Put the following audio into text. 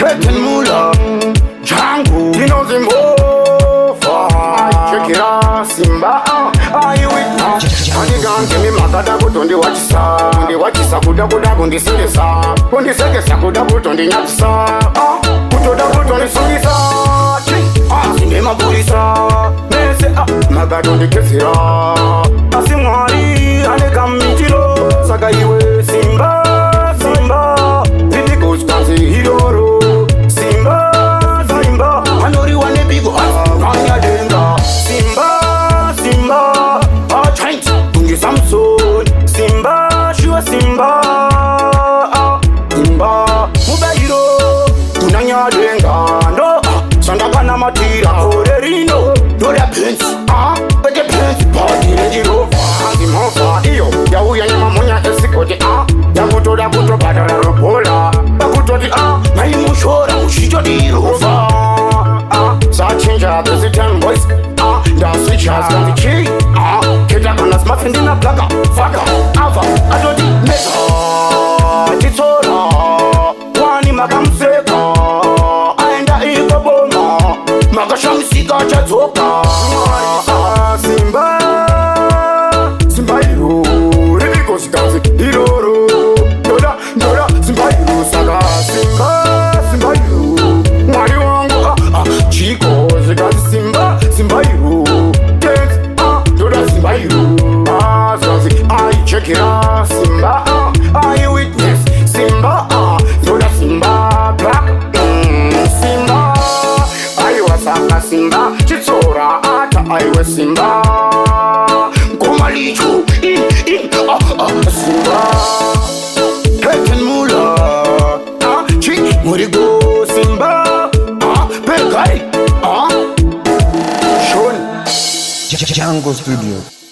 Hating Mula, Django, you know the Mhovha. Check it out, Simba, Eyewitness. And you can't give me Makada, but on the watch side. On the watch side, Kuda, on the second side. On the second side, Kuda, on the next side. Put on the sunny side. Sing him a Burisa. Say, Magad on the Kessira. Asimwari, and the Gamitiro. Saga, you Simba. Iroro, Simba, I know you want a big one. Simba, trying to get some soul. Simba, sure Simba, Mubairo, Tunanya Denga, no, Sandakana Matira, Orerino, do the prince, but the prince, party, Riddim, Mhovha, Yahu Yamamonia, Esicoti, Yabuto, Badara, Bakutoti, Maimushora, Mushito, Iroro, Sachinja, the ten boys, the switch has got the key, Kitakunas, Muffin in a plugger, Faka, Ava, Adoti, Meta, Titora, Wani Magam Seka, and the Igaboma, Magasham Sika Chazoka, Simba, Iroro, Doda, Simba, Saga, Simba, Mariwango, Chico, Simba, Doda, Simba, I check it out, Simba, Eyewitness, Simba, Doda, Simba, Black, Simba, Ayuasaka, Simba, Chitora, I was Simba, Komalichu, Simba, Hating Mula, Chick, Murigo, Simba, Pegari, Sean, Django Studio.